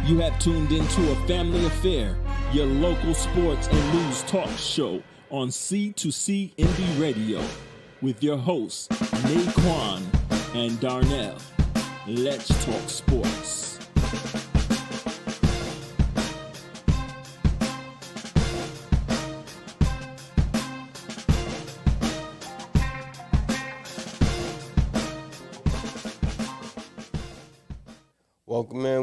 You have tuned into A Family Affair, your local sports and news talk show on C2C Indie Radio with your hosts, Naquan and Darnell. Let's talk sports.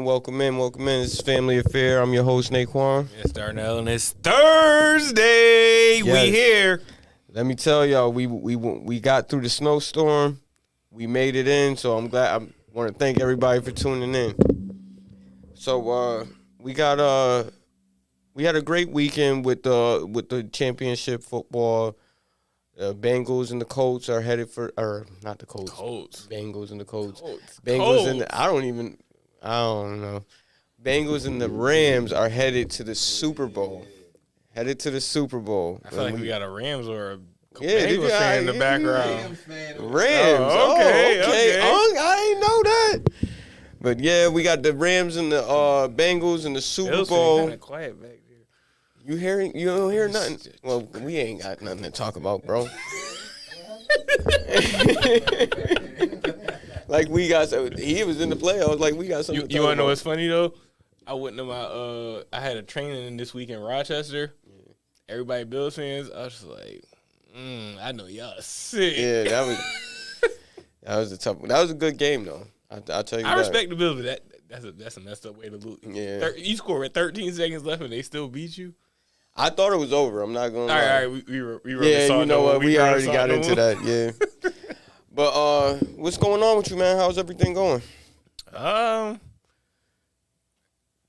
Welcome in. This is Family Affair. I'm your host, Naquan. It's Darnell, and it's Thursday. Yes. We here. Let me tell y'all, we got through the snowstorm. We made it in, so I'm glad. I want to thank everybody for tuning in. So we had a great weekend with the championship football. Bengals and the Colts are headed for, or not the Colts. Bengals and the Colts. Bengals and I don't know. Bengals and the Rams are headed to the Super Bowl. I feel like we got a Rams or a Bengals fan in the background. Rams. Oh, okay. I didn't know that. But yeah, we got the Rams and the Bengals in the Super Bowl. Kind of quiet back there. You don't hear nothing? Well, we ain't got nothing to talk about, bro. Like he was in the playoffs. Like we got something. You want to know what's funny though? I went to my I had a training this week in Rochester. Yeah. Everybody Bills fans. I was just like, I know y'all sick. Yeah, that was a tough one. That was a good game though. I'll tell you. I respect the Bills, but that's a messed up way to lose. Yeah, you score with 13 seconds left and they still beat you. I thought it was over. I'm not gonna lie. All right, we were yeah, you know what? We already got into that. Yeah. But what's going on with you, man? How's everything going?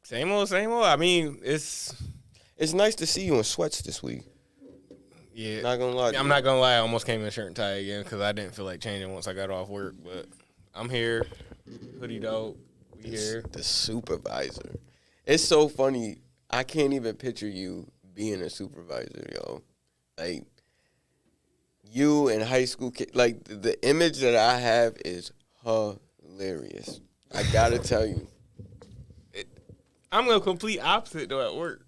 Same old. I mean, it's nice to see you in sweats this week. Yeah, not gonna lie. I'm not gonna lie. I almost came in shirt and tie again because I didn't feel like changing once I got off work. But I'm here, hoodie dog. We here. The supervisor. It's so funny. I can't even picture you being a supervisor, yo. Like. You in high school, like the image that I have is hilarious. I gotta tell you, I'm a complete opposite though at work.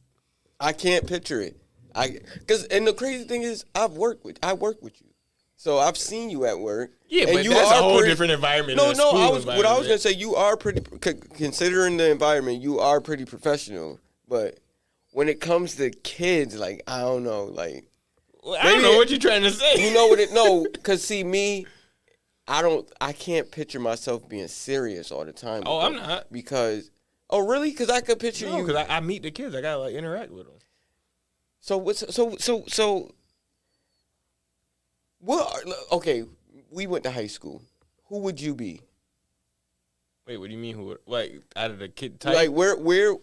I can't picture it. And the crazy thing is, I work with you, so I've seen you at work. Yeah, and but that's a whole different environment. What I was gonna say, you are pretty. Considering the environment, you are pretty professional. But when it comes to kids, like I don't know, like. Well, I don't know what you're trying to say. You know what it? No, because see me, I can't picture myself being serious all the time. Oh, I'm not. Because, oh really? Because I could picture you. Because I meet the kids. I gotta like interact with them. So what? Okay, we went to high school. Who would you be? Wait, what do you mean? Who? Like out of the kid type? Like where?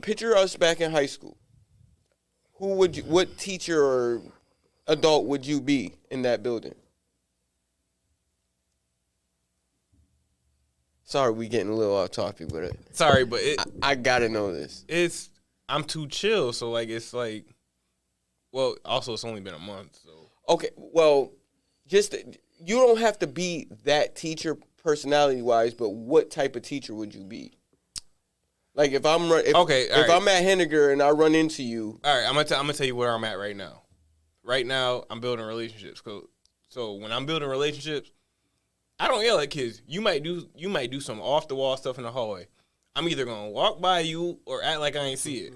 Picture us back in high school. Who would you? What teacher or adult would you be in that building? Sorry, we getting a little off topic with it. Sorry, but I gotta know this. I'm too chill, so like it's like, well, also it's only been a month, so okay. Well, you don't have to be that teacher personality wise, but what type of teacher would you be? Like if I'm at Henniger and I run into you. All right, I'm gonna tell you where I'm at right now. Right now, I'm building relationships. So when I'm building relationships, I don't yell at kids. You might do some off the wall stuff in the hallway. I'm either gonna walk by you or act like I ain't see it.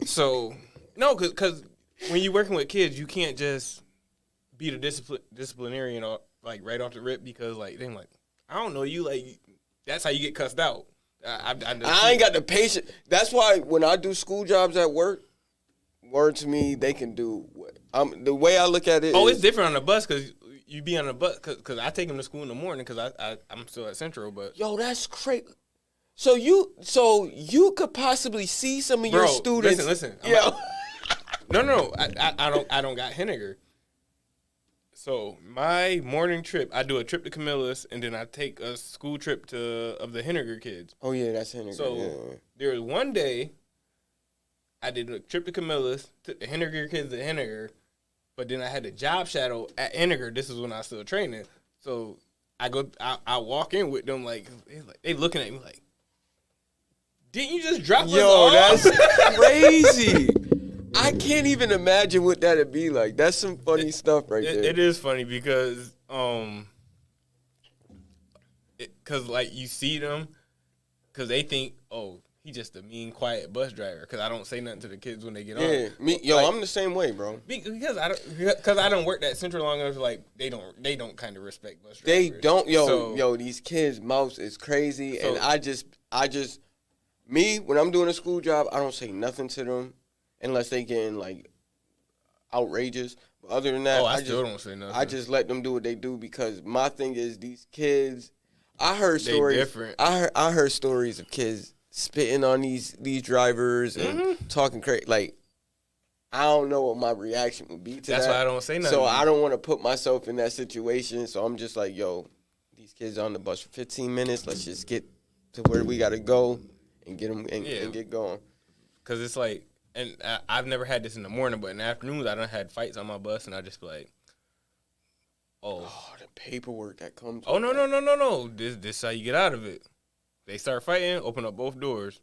So no, because when you're working with kids, you can't just be the disciplinarian or like right off the rip because like they're like, I don't know you, like that's how you get cussed out. I ain't got the patience. That's why when I do school jobs at work, word to me, they can do. The way I look at it. Oh, it's different on the bus because you be on the bus because I take them to school in the morning because I'm still at Central. But yo, that's crazy. So you could possibly see some of your students. Listen. Yeah. No. I don't got Henniger. So my morning trip, I do a trip to Camillus, and then I take a school trip of the Henniger kids. Oh yeah, that's Henniger. So there was one day I did a trip to Camillus, took the Henniger kids to Henniger, but then I had a job shadow at Henniger. This is when I was still training. So I walk in with them like they looking at me like, Didn't you just drop us Yo, off? that's crazy. I can't even imagine what that'd be like. That's some funny stuff right there. It is funny because like you see them because they think, oh, he just a mean, quiet bus driver. Because I don't say nothing to the kids when they get on. Yeah, I'm the same way, bro. Because I don't work that central long enough. Like they don't kind of respect bus drivers. They don't, yo. These kids' mouths is crazy, and I just, me when I'm doing a school job, I don't say nothing to them unless they getting like outrageous. But other than that, I still don't say nothing. I just let them do what they do because my thing is these kids. I heard stories. Different. I heard stories of kids spitting on these drivers and talking crazy. Like, I don't know what my reaction would be to that. That's why I don't say nothing. So I don't want to put myself in that situation. So I'm just like, yo, these kids are on the bus for 15 minutes. Let's just get to where we got to go and get them and get going. Because it's like, and I've never had this in the morning, but in the afternoons, I done had fights on my bus, and I just be like, oh, the paperwork that comes. Oh, no. This is how you get out of it. They start fighting, open up both doors.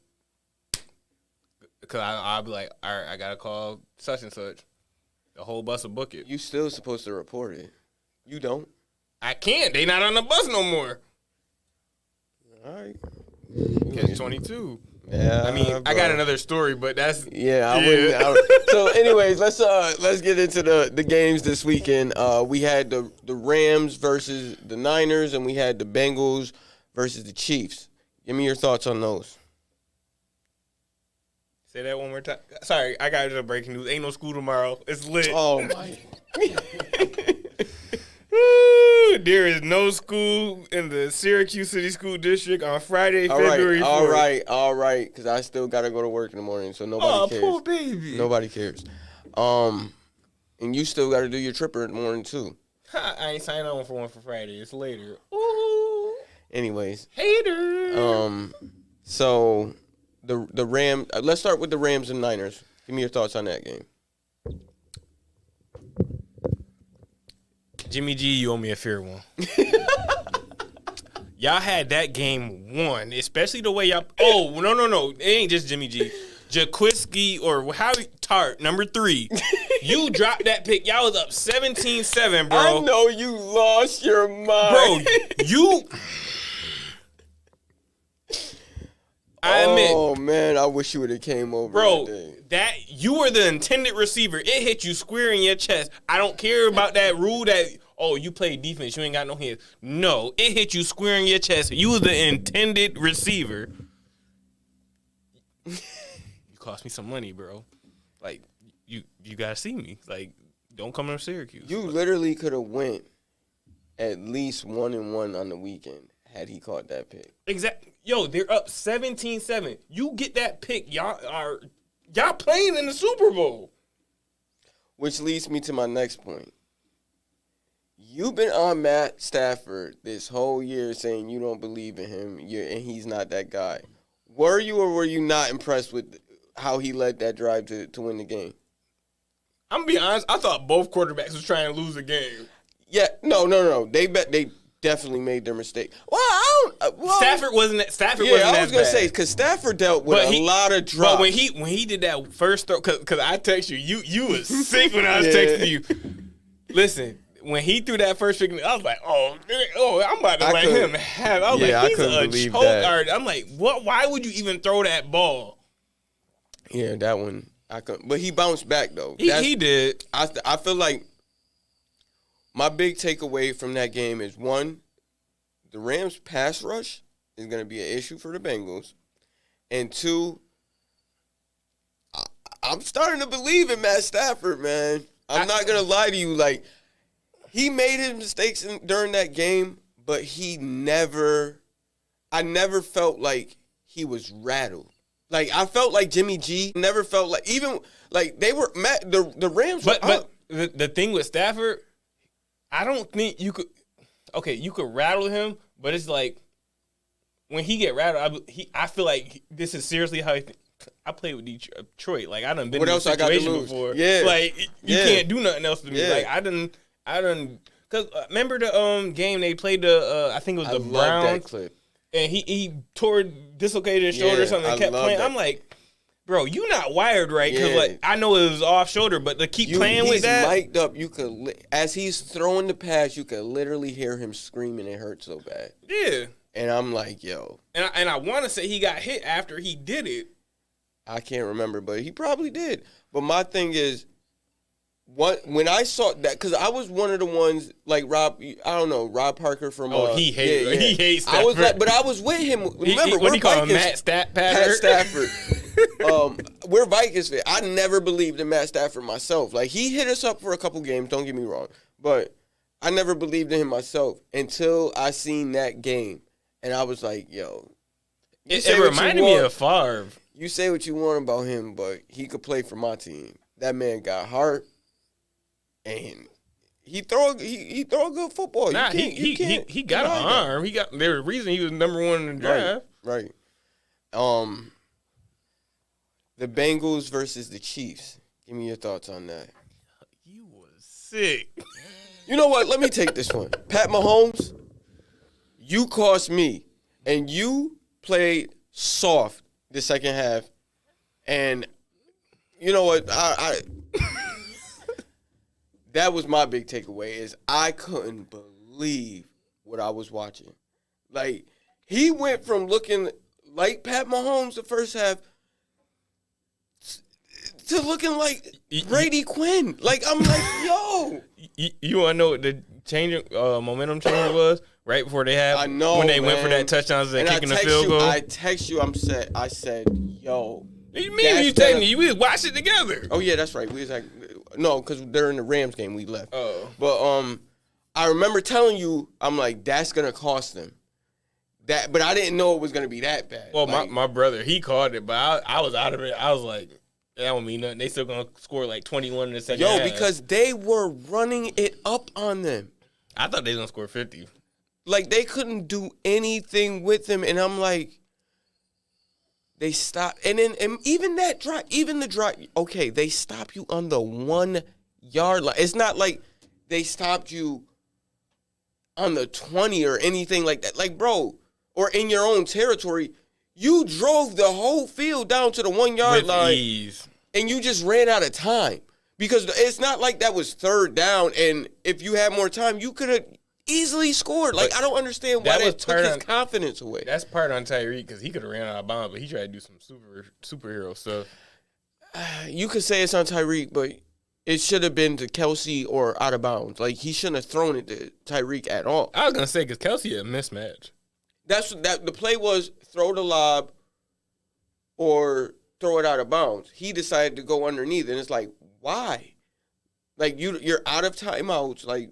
Because I'll be like, all right, I got to call such and such. The whole bus will book it. You still supposed to report it. You don't. I can't. They not on the bus no more. All right. Catch 22. Yeah. I mean, bro. I got another story, but that's... Yeah, I wouldn't. So, anyways, let's get into the games this weekend. We had the Rams versus the Niners, and we had the Bengals versus the Chiefs. Give me your thoughts on those. Say that one more time. Sorry, I got the breaking news. Ain't no school tomorrow. It's lit. Oh, my. There is no school in the Syracuse City School District on Friday, February 4th. All right, because I still got to go to work in the morning, so nobody cares. Oh, poor baby. Nobody cares. And you still got to do your tripper in the morning, too. I ain't signed on for one for Friday. It's later. Ooh. Anyways. Hater. So the Rams. Let's start with the Rams and Niners. Give me your thoughts on that game. Jimmy G, you owe me a fair one. Y'all had that game won, especially the way y'all. Oh no! It ain't just Jimmy G. Jaquiski or how Tart number 3. You dropped that pick. Y'all was up 17-7, bro. I know you lost your mind, bro. You. I admit. Oh man, I wish you would have came over, bro. That day. That you were the intended receiver. It hit you square in your chest. I don't care about that rule that. Oh, you play defense. You ain't got no hands. No, it hit you square in your chest. You was the intended receiver. You cost me some money, bro. Like, you gotta see me. Like, don't come to Syracuse. You literally could have went at least 1-1 on the weekend had he caught that pick. Exactly. Yo, they're up 17-7. You get that pick, y'all playing in the Super Bowl. Which leads me to my next point. You've been on Matt Stafford this whole year saying you don't believe in him and he's not that guy. Were you or were you not impressed with how he led that drive to win the game? I'm going to be honest. I thought both quarterbacks was trying to lose the game. Yeah. No. They definitely made their mistake. Stafford wasn't as bad. I was going to say, because Stafford dealt with a lot of drops. But when he did that first throw, because I texted you was sick when I was texting you. Listen. When he threw that first pick, I was like, "Oh, I'm about to let him have." I was like, "He's a choke artist." I'm like, "What? Why would you even throw that ball?" Yeah, that one I couldn't. But he bounced back though. He did. I feel like my big takeaway from that game is one, the Rams' pass rush is going to be an issue for the Bengals, and two, I'm starting to believe in Matt Stafford, man. I'm not gonna lie to you, like. He made his mistakes during that game, but I never felt like he was rattled. Like, I felt like Jimmy G never felt like, even, like, they were, the Rams were But the thing with Stafford, I don't think you could rattle him, but it's like, when he get rattled, I feel like this is seriously how I played with Detroit. Like, I done been in this situation before. Yeah. Like, you can't do nothing else to me. Yeah. Like, I done, because remember the game they played I think it was the Browns. I love that clip. and he dislocated his shoulder or something and kept playing. That. I'm like, bro, you not wired right because Yeah. like I know it was off shoulder, but to keep playing with that, he's mic'd up. You could as he's throwing the pass, you could literally hear him screaming. It hurt so bad. Yeah. And I'm like, yo. And I want to say he got hit after he did it. I can't remember, but he probably did. But my thing is, when I saw that, because I was one of the ones like Rob. I don't know Rob Parker from. He hates. I was like, but I was with him. Remember, what do you call him? Pat Stafford. We're Vikings fans. I never believed in Matt Stafford myself. Like he hit us up for a couple games. Don't get me wrong, but I never believed in him myself until I seen that game, and I was like, yo. It reminded me of Favre. You say what you want about him, but he could play for my team. That man got heart, and he throw a good football. Nah, he got an arm. There's a reason he was number one in the draft. Right. The Bengals versus the Chiefs. Give me your thoughts on that. You was sick. You know what? Let me take this one. Pat Mahomes, you cost me, and you played soft the second half, and you know what? I that was my big takeaway is I couldn't believe what I was watching. Like, he went from looking like Pat Mahomes the first half to looking like Brady Quinn. Like, I'm like, yo. You want to know what the momentum change was? Right before they have, I know, when they went for that touchdown and kicking the field goal. I text you. I said, yo. What do you mean you texting me? We watched it together. Oh yeah, that's right. We was like, no, because they're in the Rams game. We left. Oh, but I remember telling you, I'm like, that's gonna cost them. That, but I didn't know it was gonna be that bad. Well, like, my brother, he called it, but I was out of it. I was like, that don't mean nothing. They still gonna score like 21 in the second half. because they were running it up on them. I thought they was gonna score 50. Like, they couldn't do anything with him, and I'm like, they stopped. And then even that drive, okay, they stop you on the 1 yard line. It's not like they stopped you on the 20 or anything like that. Like, bro, or in your own territory, you drove the whole field down to the 1 yard line. Ease. And you just ran out of time. Because it's not like that was third down, and if you had more time, you could have easily scored. Like, I don't understand why that took his confidence away. That's part on Tyreek because he could have ran out of bounds, but he tried to do some superhero stuff. You could say it's on Tyreek, but it should have been to Kelsey or out of bounds. Like, he shouldn't have thrown it to Tyreek at all. I was gonna say because Kelsey a mismatch. The play was throw the lob or throw it out of bounds. He decided to go underneath, and it's like, why? Like, you're out of timeouts. Like,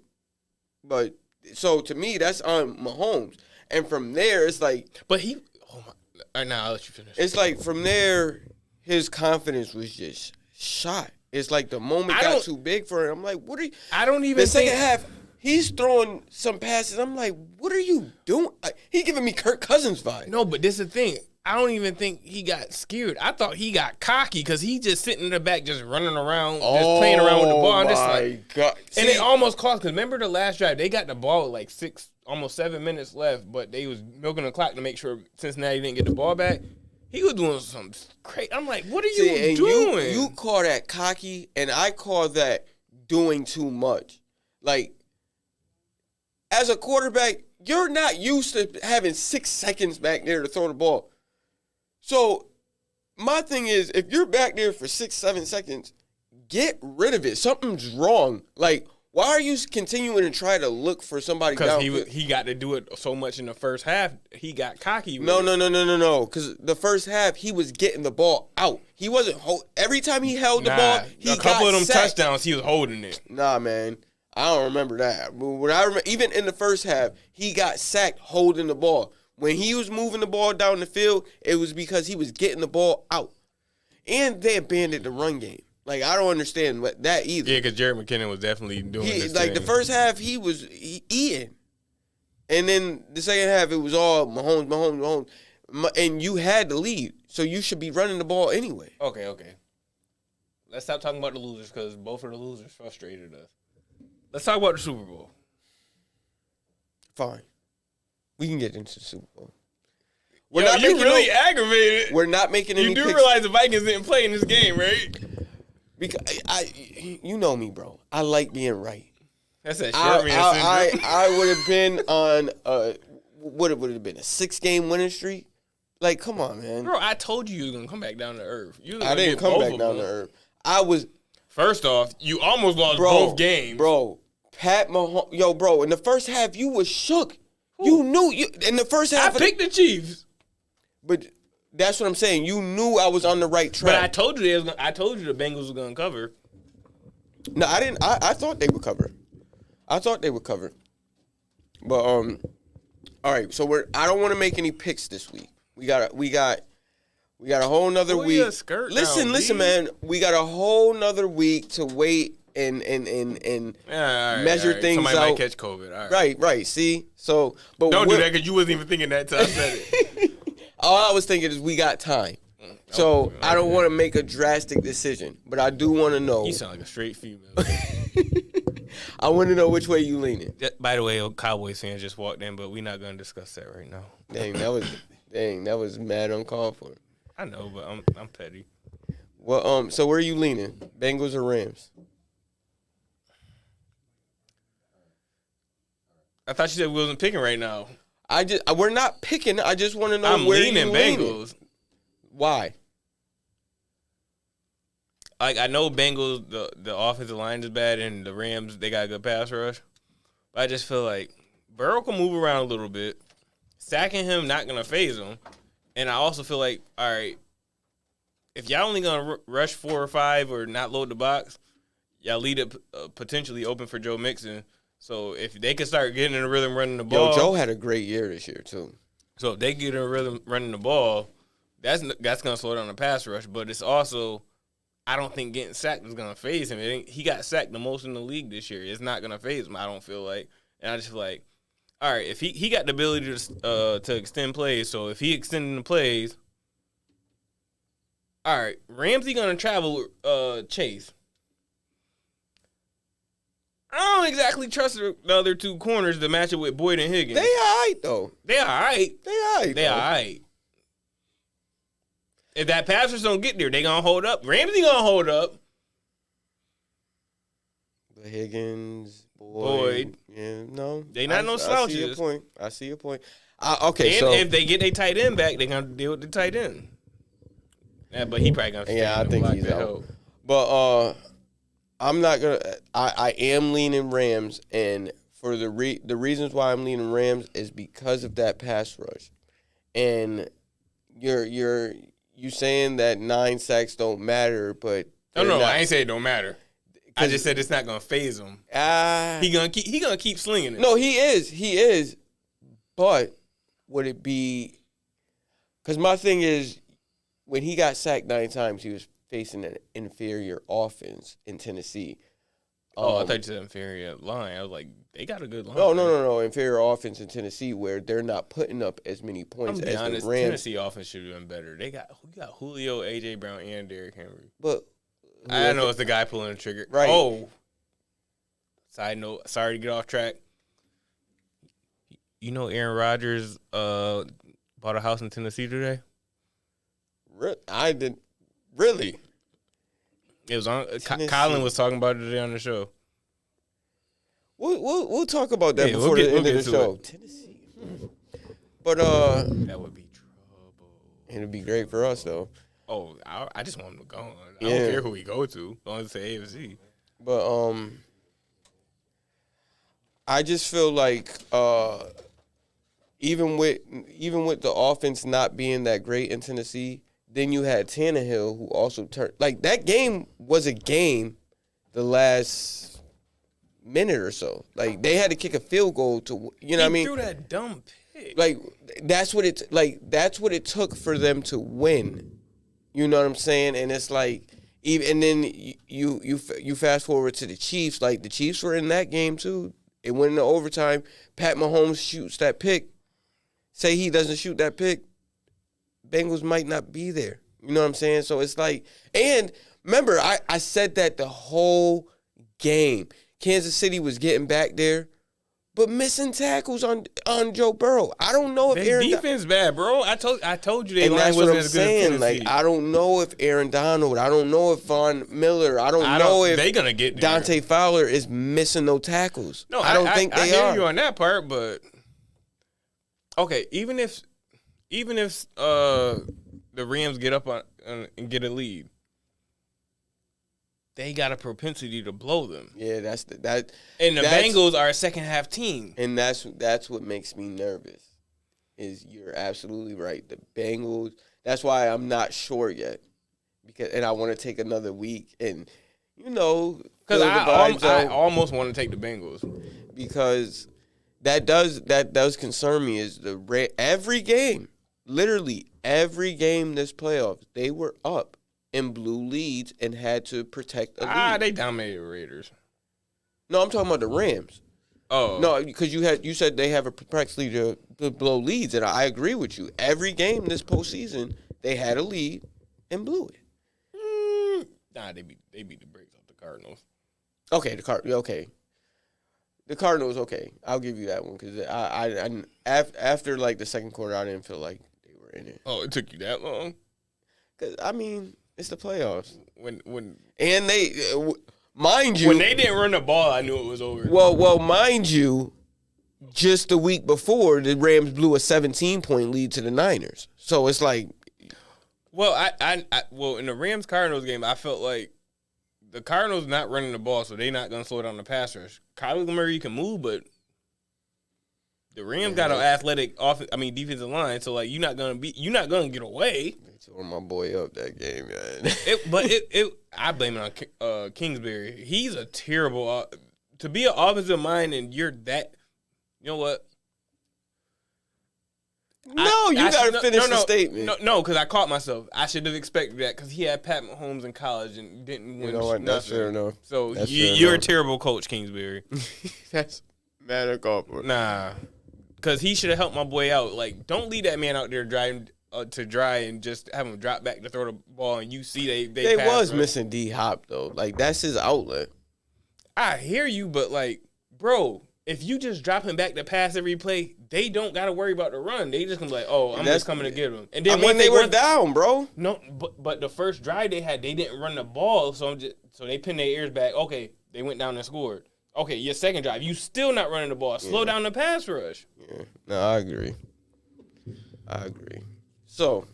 but. So, to me, that's on Mahomes. And from there, it's like... But he... Oh, my... All right, now I'll let you finish. It's like, from there, his confidence was just shot. It's like the moment got too big for him. I'm like, what are you... I don't even think... The second half, he's throwing some passes. I'm like, what are you doing? He giving me Kirk Cousins vibe. No, but this is the thing. I don't even think he got scared. I thought he got cocky because he just sitting in the back just running around, just playing around with the ball. I'm just like, God. And it almost cost, because remember the last drive, they got the ball with like almost 7 minutes left, but they was milking the clock to make sure Cincinnati didn't get the ball back. He was doing some crazy. I'm like, what are you doing? You call that cocky, and I call that doing too much. Like, as a quarterback, you're not used to having 6 seconds back there to throw the ball. So, my thing is, if you're back there for 6-7 seconds, get rid of it. Something's wrong. Like, why are you continuing to try to look for somebody down? Because he got to do it so much in the first half, he got cocky. No. Because the first half, he was getting the ball out. He wasn't every time he held the ball, he got a couple of them sacked. touchdowns, he was holding it. Nah, man. I don't remember that. But when I remember, even in the first half, he got sacked holding the ball. When he was moving the ball down the field, it was because he was getting the ball out. And they abandoned the run game. Like, I don't understand that either. Yeah, because Jared McKinnon was definitely doing this like, the first half, he was eating. And then the second half, it was all Mahomes. And you had the lead, so you should be running the ball anyway. Okay. Let's stop talking about the losers because both of the losers frustrated us. Let's talk about the Super Bowl. Fine. We can get into the Super Bowl. We're Yo, not you making really aggravated. We're not making any You do picks. realize the Vikings didn't play in this game, right? Because you know me, bro. I like being right. That's that short man syndrome. I would have been on what would it have been, a 6-game winning streak? Like, come on, man. Bro, I told you was gonna come back down to earth. I didn't come back down to earth. I was. First off, you almost lost both games. Bro, Pat Mahomes. Bro, in the first half, you was shook. You knew. In the first half. I picked the Chiefs. But that's what I'm saying. You knew I was on the right track. But I told you the Bengals were gonna cover. No, I didn't. I thought they would cover. But all right. So I don't want to make any picks this week. We got a whole nother week. Listen, man. We got a whole nother week to wait and measure things Somebody out. might catch COVID. All right. Right. See, so but don't do that because you wasn't even thinking that till I said it. All I was thinking is we got time. So I don't want to make a drastic decision, but I do want to know. You sound like a straight female. I want to know which way you leaning. By the way, Cowboys fans just walked in, but we're not going to discuss that right now. Dang, that was mad uncalled for. I know, but I'm petty. Well, so where are you leaning? Bengals or Rams? I thought you said we wasn't picking right now. We're not picking. I just want to know I'm where leaning you Bengals. Why? Like, I know Bengals, the offensive line is bad, and the Rams, they got a good pass rush. But I just feel like Burrow can move around a little bit. Sacking him not going to phase him. And I also feel like, all right, if y'all only going to rush 4 or 5 or not load the box, y'all lead it potentially open for Joe Mixon. So if they can start getting in a rhythm running the ball. Yo, Joe had a great year this year, too. So if they get in a rhythm running the ball, that's going to slow down the pass rush. But it's also, I don't think getting sacked is going to phase him. He got sacked the most in the league this year. It's not going to phase him, I don't feel like. And I just feel like, all right, if he got the ability to extend plays, so if he extending the plays, all right, Ramsey going to travel Chase. I don't exactly trust the other two corners to match it with Boyd and Higgins. They all right, though. They all right. If that passers don't get there, they going to hold up. Ramsey going to hold up. The Higgins, Boyd. Yeah, no. They not no slouches. I see your point. Okay, and if they get their tight end back, they're going to deal with the tight end. Yeah, but he probably going to I think he's out. Help. But I'm not going to – I am leaning Rams, and for the reasons why I'm leaning Rams is because of that pass rush. And you're saying that 9 sacks don't matter, but no, I ain't saying it don't matter. I just said it's not gonna phase him. He gonna keep slinging it. No, he is. But would it be? Because my thing is, when he got sacked 9 times, he was facing an inferior offense in Tennessee. I thought you said inferior line. I was like, they got a good line. No. Inferior offense in Tennessee where they're not putting up as many points as the Rams. Tennessee offense should have been better. They got Julio, A.J. Brown, and Derrick Henry. But I know it's the guy pulling the trigger. Right. Oh, side note, sorry to get off track. You know Aaron Rodgers bought a house in Tennessee today? I did. Really? It was on. Colin was talking about it today on the show. We'll talk about that before the end of the show. Tennessee. But that would be trouble. It'd be great for us though. Oh, I just want him to go on. I don't care who he go to. As long as it's AFC. But I just feel like even with the offense not being that great in Tennessee, then you had Tannehill who also turned like that game was a game the last minute or so. Like they had to kick a field goal to what I mean? He threw that dumb pick. Like that's what it took for them to win. You know what I'm saying? And it's like and then you fast forward to the Chiefs. Like the Chiefs were in that game too. It went into overtime. Pat Mahomes shoots that pick. Say he doesn't shoot that pick, Bengals might not be there. You know what I'm saying? So it's like, and remember, I said that the whole game. Kansas City was getting back there, but missing tackles on Joe Burrow. I don't know if Their Aaron defense bad, bro. I told you they and line that's what wasn't I'm as good as saying. Like, Tennessee. I don't know if Aaron Donald, I don't know if Von Miller, I don't know if they gonna get there. Dante Fowler is missing no tackles. No, I don't think they I hear are. you on that part, but okay, even if the Rams get up on and get a lead, they got a propensity to blow them. Yeah, that. And the Bengals are a second half team. And that's what makes me nervous. Is you're absolutely right. The Bengals. That's why I'm not sure yet, and I want to take another week and because I almost want to take the Bengals because that does concern me. Is every game, literally every game this playoffs, they were up and blew leads and had to protect a lead. They dominated the Raiders. No, I'm talking about the Rams. Oh. No, because you said they have a propensity to blow leads, and I agree with you. Every game this postseason, they had a lead and blew it. Nah, they beat the brakes off the Cardinals. Okay, the Cardinals. Okay, I'll give you that one because after like the second quarter, I didn't feel like they were in it. Oh, it took you that long? Because I mean, it's the playoffs. When they, mind you, when they didn't run the ball, I knew it was over. Well, mind you, just the week before, the Rams blew a 17-point lead to the Niners. So it's like, well, I in the Rams Cardinals game, I felt like the Cardinals not running the ball, so they're not gonna slow down the pass rush. Kyler Murray can move, but the Rams got an athletic defensive line, so like you're not gonna get away. They tore my boy up that game, man. I blame it on Kingsbury. He's a terrible to be an offensive mind, and you're that. You know what? No, you got to finish the statement. No, because I caught myself. I should have expected that because he had Pat Mahomes in college and didn't win. You know what? That's fair enough. So you're a terrible coach, Kingsbury. That's mad at golf. Nah, because he should have helped my boy out. Like, don't leave that man out there driving to dry and just have him drop back to throw the ball. And you see they was missing D Hop though. Like that's his outlet. I hear you, but like, bro. If you just drop him back to pass every play, they don't got to worry about the run. They just gonna be like, "Oh, I'm just coming to get him." And then they were down, bro. No, but the first drive they had, they didn't run the ball, so they pinned their ears back. Okay, they went down and scored. Okay, your second drive, you still not running the ball. Slow down the pass rush. Yeah, no, I agree. So,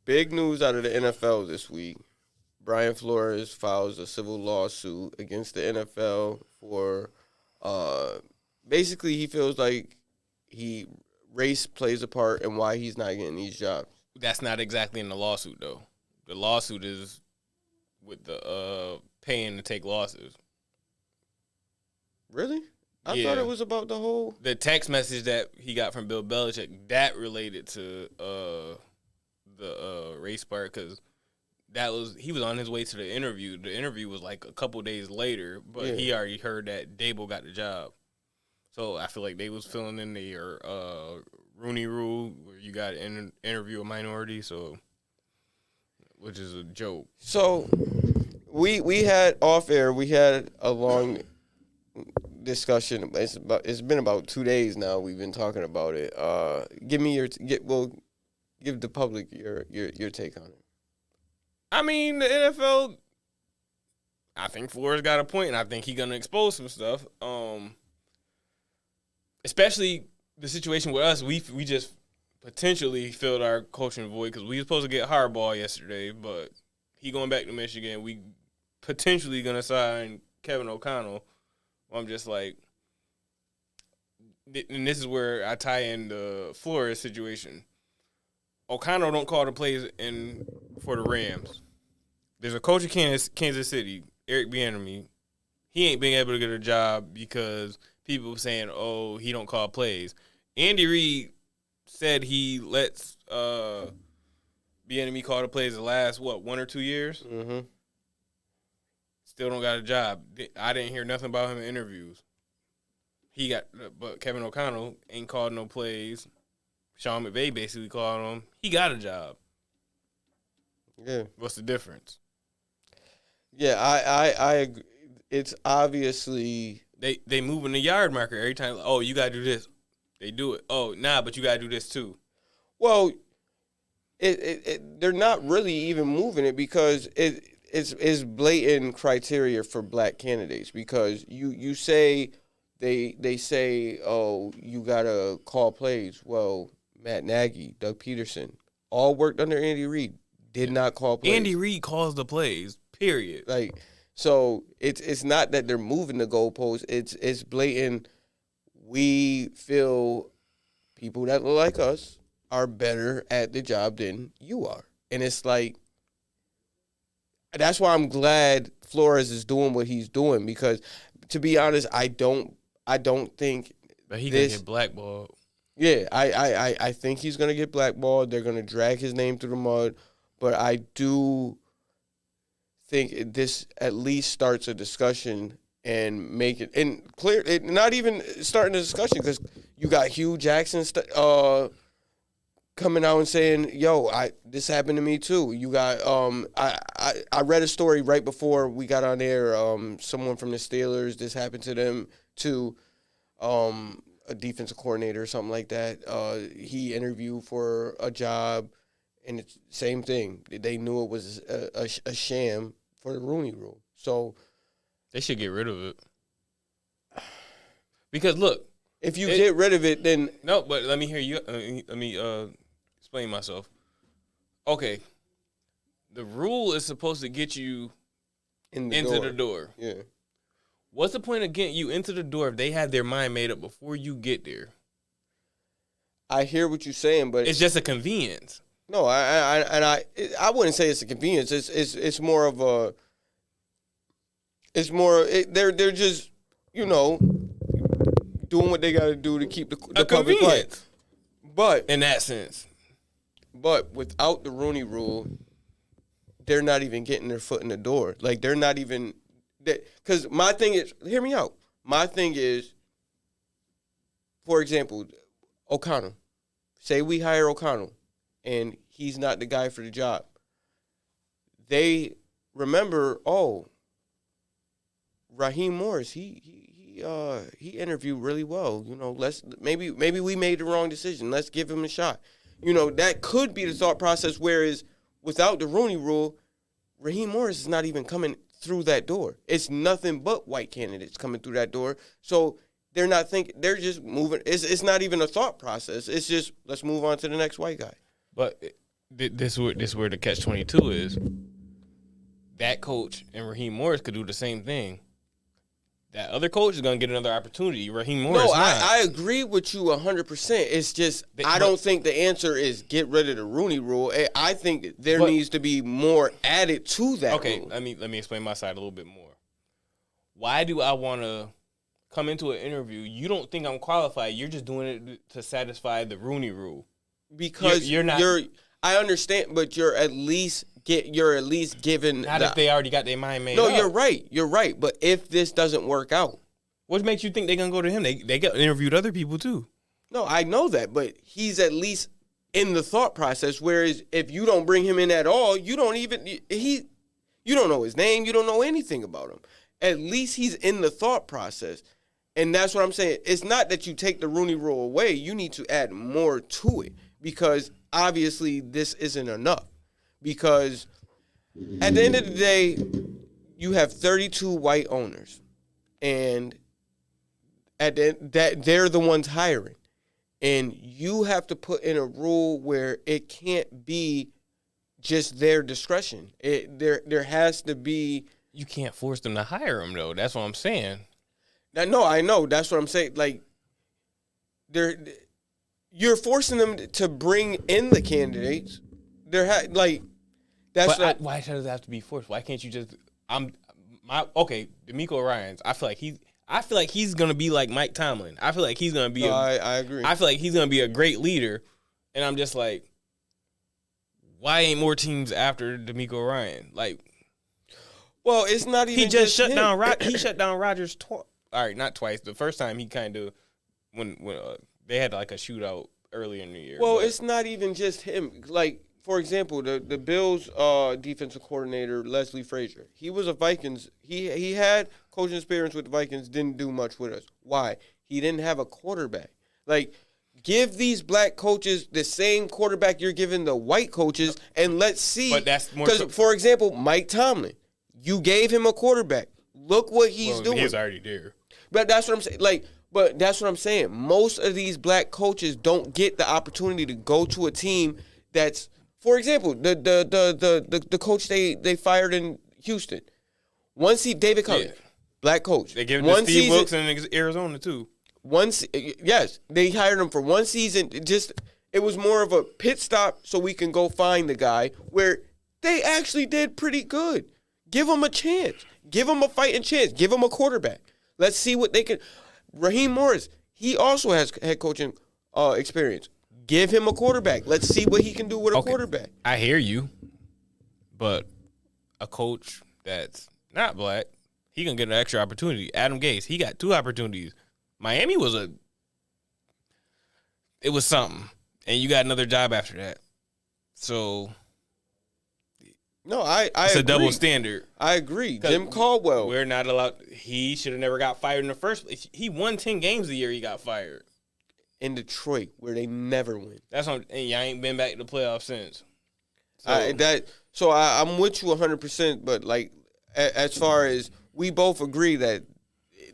big news out of the NFL this week: Brian Flores files a civil lawsuit against the NFL for. Basically, he feels like race plays a part in why he's not getting these jobs. That's not exactly in the lawsuit, though. The lawsuit is with the paying to take losses. Really? I thought it was about the text message that he got from Bill Belichick that related to the race part because. He was on his way to the interview. The interview was like a couple days later, but he already heard that Dable got the job. So I feel like they was filling in their Rooney Rule where you got to interview a minority, which is a joke. So we had off air. We had a long discussion. It's been about 2 days now. We've been talking about it. Give the public your take on it. I mean, the NFL, I think Flores got a point, and I think he's going to expose some stuff. Especially the situation with us, we just potentially filled our coaching void because we were supposed to get Harbaugh yesterday, but he going back to Michigan. We potentially going to sign Kevin O'Connell. I'm just like, and this is where I tie in the Flores situation. O'Connell don't call the plays for the Rams. There's a coach of Kansas City, Eric Bieniemy. He ain't been able to get a job because people saying, "Oh, he don't call plays." Andy Reid said he lets Bieniemy call the plays the last 1 or 2 years. Mm-hmm. Still don't got a job. I didn't hear nothing about him in interviews. But Kevin O'Connell ain't called no plays. Sean McVay basically called him. He got a job. Yeah. What's the difference? Yeah, I agree. It's obviously they moving the yard marker every time. Oh, you gotta do this. They do it. Oh, nah, but you gotta do this too. Well, they're not really even moving it because it's blatant criteria for black candidates because you say they say, oh, you gotta call plays. Well, Matt Nagy, Doug Peterson, all worked under Andy Reid, did not call plays. Andy Reid calls the plays. Period. Like, so it's not that they're moving the goalposts. It's blatant. We feel people that look like us are better at the job than you are, and it's like that's why I'm glad Flores is doing what he's doing because, to be honest, I don't think. But he gonna get blackballed. Yeah, I think he's gonna get blackballed. They're gonna drag his name through the mud, but I do think this at least starts a discussion and make it and clear. Not even starting a discussion because you got Hugh Jackson coming out and saying, "Yo, this happened to me too." You got I read a story right before we got on air. Someone from the Steelers, this happened to them too. A defensive coordinator or something like that. He interviewed for a job, and it's the same thing. They knew it was a sham for the Rooney Rule. So they should get rid of it. Because look, if you get rid of it, then no. But let me hear you. Let me explain myself. Okay, the rule is supposed to get you into the door. Yeah. What's the point of getting you into the door if they have their mind made up before you get there? I hear what you're saying, but it's just a convenience. No, I wouldn't say it's a convenience. It's more of a. It's more. They're just doing what they got to do to keep the public quiet. But in that sense, but without the Rooney Rule, they're not even getting their foot in the door. Like they're not even. Because my thing is, hear me out. My thing is, for example, O'Connell. Say we hire O'Connell, and he's not the guy for the job. They remember, Raheem Morris. He interviewed really well. Let's maybe we made the wrong decision. Let's give him a shot. That could be the thought process. Whereas without the Rooney Rule, Raheem Morris is not even coming through that door. It's nothing but white candidates coming through that door. So they're not thinking. They're just moving. It's not even a thought process. It's just let's move on to the next white guy. But this where the catch-22 is. That coach and Raheem Morris could do the same thing. That other coach is going to get another opportunity. Raheem Morris. No, I agree with you 100%. It's just I don't think the answer is get rid of the Rooney Rule. I think there needs to be more added to that. Okay, rule. let me explain my side a little bit more. Why do I want to come into an interview? You don't think I'm qualified. You're just doing it to satisfy the Rooney Rule. Because you're not. I understand, but you're at least given. Not if they already got their mind made up. No, you're right. But if this doesn't work out, what makes you think they're gonna go to him? They got interviewed other people too. No, I know that, but he's at least in the thought process. Whereas if you don't bring him in at all, you don't know his name, you don't know anything about him. At least he's in the thought process, and that's what I'm saying. It's not that you take the Rooney Rule away; you need to add more to it because obviously this isn't enough. Because at the end of the day, you have 32 white owners, and they're the ones hiring, and you have to put in a rule where it can't be just their discretion. There has to be. You can't force them to hire them though. That's what I'm saying. No, I know. That's what I'm saying. Like, you're forcing them to bring in the candidates. Why does it have to be forced? Why can't you just? D'Amico Ryans. I feel like he's gonna be like Mike Tomlin. I feel like he's gonna be. I agree. I feel like he's gonna be a great leader, and I'm just like, why ain't more teams after D'Amico Ryan? Like, well, it's not even. He just shut down. He shut down Rodgers. All right, not twice. The first time he kind of when they had like a shootout earlier in the year. Well, it's not even just him. Like, for example, the Bills defensive coordinator Leslie Frazier. He was a Vikings. He had coaching experience with the Vikings. Didn't do much with us. Why? He didn't have a quarterback. Like, give these black coaches the same quarterback you're giving the white coaches, and let's see. But that's more because, for example, Mike Tomlin. You gave him a quarterback. Look what he's doing. He's already there. But that's what I'm saying. But that's what I'm saying. Most of these black coaches don't get the opportunity to go to a team that's, for example, the coach they fired in Houston. David Culley, black coach. They gave him to Steve Wilkes in Arizona too. Yes, they hired him for one season. It was more of a pit stop so we can go find the guy. Where they actually did pretty good. Give him a chance. Give him a fighting chance. Give him a quarterback. Let's see what they can. Raheem Morris, he also has head coaching experience. Give him a quarterback. Let's see what he can do with a quarterback. I hear you, but a coach that's not black, he gonna get an extra opportunity. Adam Gase, he got 2 opportunities. Miami it was something, and you got another job after that. So. No, I it's agree. a double standard. I agree. Jim Caldwell. We're not allowed. He should have never got fired in the first place. He won 10 games the year he got fired. In Detroit, where they never win. That's and y'all ain't been back to the playoffs since. So I'm with you 100%. But like, as far as we both agree that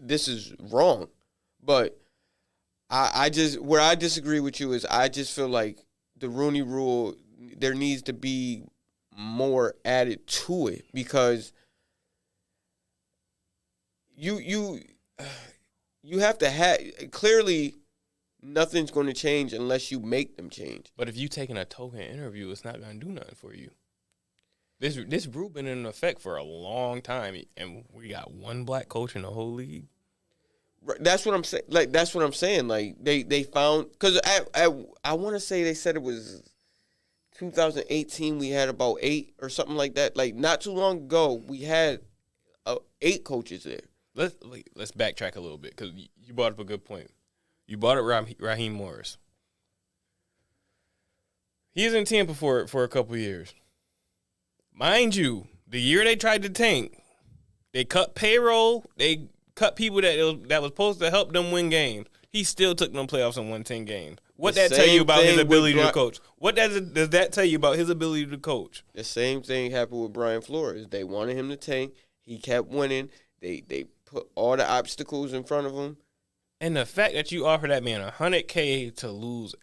this is wrong, but I disagree with you is I just feel like the Rooney Rule, there needs to be more added to it, because you have to have, clearly nothing's going to change unless you make them change. But if you taking a token interview, it's not going to do nothing for you. This rule been in effect for a long time, and we got one black coach in the whole league. That's what I'm saying. Like, that's what I'm saying. Like, they found, because I want to say they said it was 2018 we had about 8 or something like that. Like, not too long ago we had 8 coaches there. Let's backtrack a little bit, because you brought up a good point. You brought up Raheem Morris. He was in Tampa for a couple years. Mind you, the year they tried to tank, they cut payroll, they cut people that was supposed to help them win games. He still took them playoffs and won 10 games. What that tell you about his ability to coach? What does that tell you about his ability to coach? The same thing happened with Brian Flores. They wanted him to tank. He kept winning. They put all the obstacles in front of him. And the fact that you offer that man $100K to lose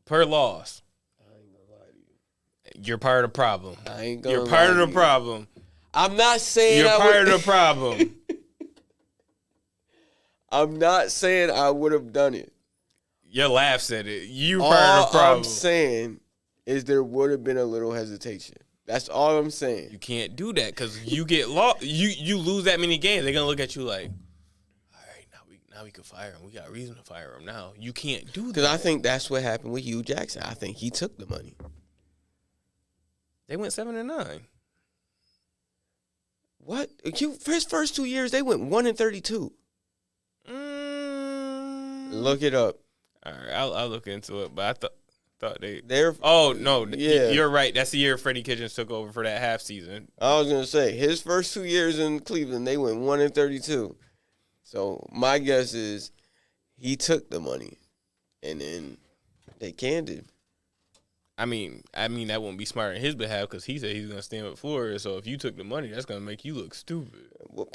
per loss, I ain't gonna lie to you. You're part of the problem. I ain't gonna You're part lie of the problem. I'm not saying You're part of the problem. I'm not saying I would have done it. Your laugh said it. You All part of the problem. I'm saying is there would have been a little hesitation. That's all I'm saying. You can't do that because you get lost. You lose that many games. They're gonna look at you like, all right, now we can fire him. We got reason to fire him now. You can't do that. Because I think that's what happened with Hugh Jackson. I think he took the money. They went 7-9. What? For his first 2 years, they went 1-32. Look it up. All right, I'll look into it. But I thought they're. Oh no, yeah, you're right. That's the year Freddie Kitchens took over for that half season. I was gonna say his first 2 years in Cleveland, they went 1-32. So my guess is he took the money, and then they canned him. I mean that wouldn't be smart on his behalf because he said he's gonna stand with Flores. So if you took the money, that's gonna make you look stupid. Well,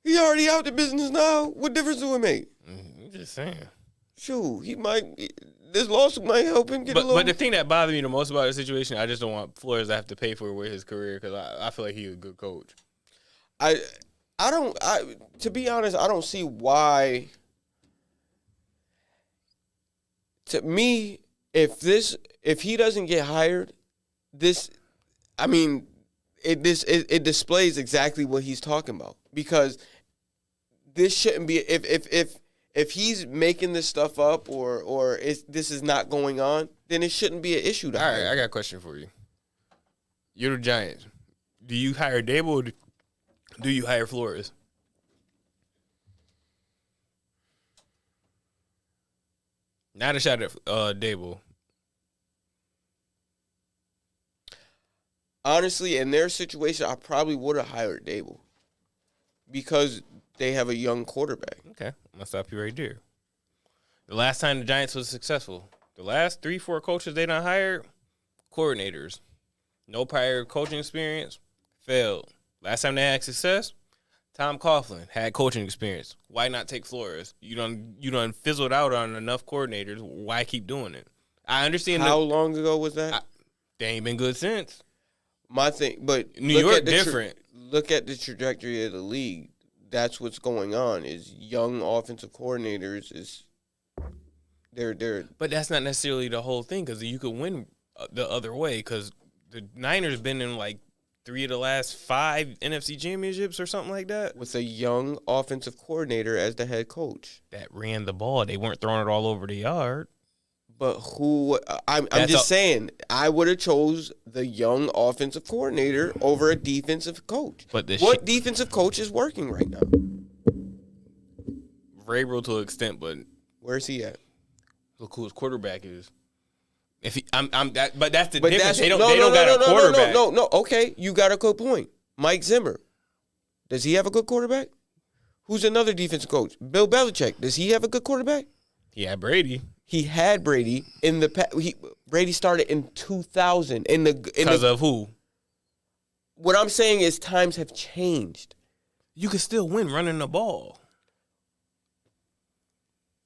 he already out the business now. What difference do it make? I'm just saying. Shoot, this lawsuit might help him get a little. But the thing that bothered me the most about the situation, I just don't want Flores to have to pay for it with his career because I feel like he's a good coach. To be honest, I don't see why. To me, if he doesn't get hired, it displays exactly what he's talking about, because this shouldn't be if he's making this stuff up or this is not going on, then it shouldn't be an issue to hire. All right, I got a question for you. You're the Giants. Do you hire Dable or do you hire Flores? Not a shot at Dable. honestly, in their situation, I probably would have hired Dable because they have a young quarterback. Okay, I'm gonna stop you right there. The last time the Giants was successful, the last 3-4 coaches they done hired, coordinators, no prior coaching experience, failed. Last time they had success, Tom Coughlin had coaching experience. Why not take Flores? You done fizzled out on enough coordinators. Why keep doing it? I understand. How long ago was that? They ain't been good since. My thing, but New York different. Look at the trajectory of the league. That's what's going on. Is young offensive coordinators is they're. But that's not necessarily the whole thing because you could win the other way because the Niners been in like 3 of the last 5 NFC championships or something like that. With a young offensive coordinator as the head coach That ran the ball. They weren't throwing it all over the yard. But who? I'm just saying. I would have chose the young offensive coordinator over a defensive coach. But what defensive coach is working right now? Vrabel to an extent, but where's he at? Look who his quarterback is. If he, but that's the difference. They don't got a quarterback. No. Okay, you got a good point. Mike Zimmer, does he have a good quarterback? Who's another defensive coach? Bill Belichick, does he have a good quarterback? He had Brady. He had Brady in the Brady started in 2000 Because of who? What I'm saying is times have changed. You can still win running the ball.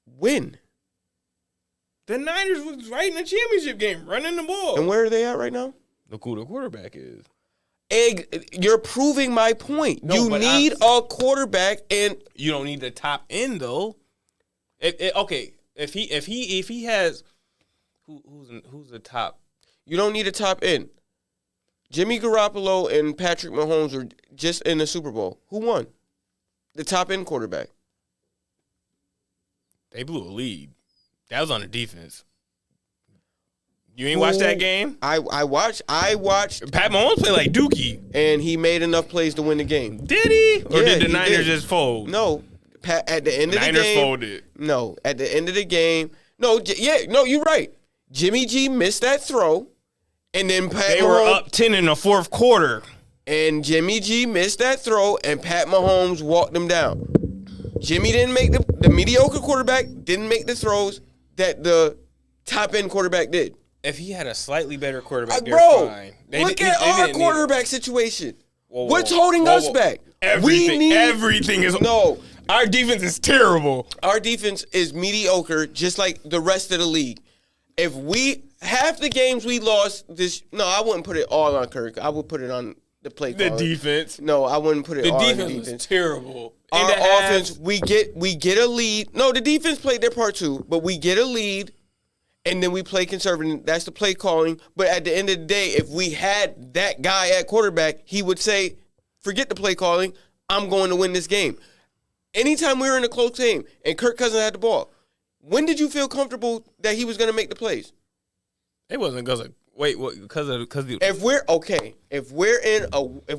Win. The Niners was right in the championship game, running the ball. And where are they at right now? Look who the quarterback is. You're proving my point. No, you need a quarterback, and you don't need the top end though. If he has who's the top? You don't need a top end. Jimmy Garoppolo and Patrick Mahomes were just in the Super Bowl. Who won? The top end quarterback. They blew a lead. That was on the defense. You ain't watched that game? I watched. Pat Mahomes played like Dookie, and he made enough plays to win the game. Did he? Or did the Niners just fold? No. At the end of the game, Niners folded. No, at the end of the game, no, you're right. Jimmy G missed that throw, and then They were up 10 in the fourth quarter, and Jimmy G missed that throw, and Pat Mahomes walked them down. Jimmy didn't make the mediocre quarterback didn't make the throws that the top end quarterback did. If he had a slightly better quarterback, bro, fine. Look at our quarterback situation. What's holding us back? Everything is no. Our defense is terrible. Our defense is mediocre, just like the rest of the league. If half the games we lost I wouldn't put it all on Kirk. I would put it on the play caller. The defense. No, I wouldn't put it all on the defense. The defense was terrible. Our offense, we get a lead. No, the defense played their part too, but we get a lead, and then we play conservative. That's the play calling. But at the end of the day, if we had that guy at quarterback, he would say, forget the play calling. I'm going to win this game. Anytime we were in a close game and Kirk Cousins had the ball, when did you feel comfortable that he was going to make the plays? It wasn't because if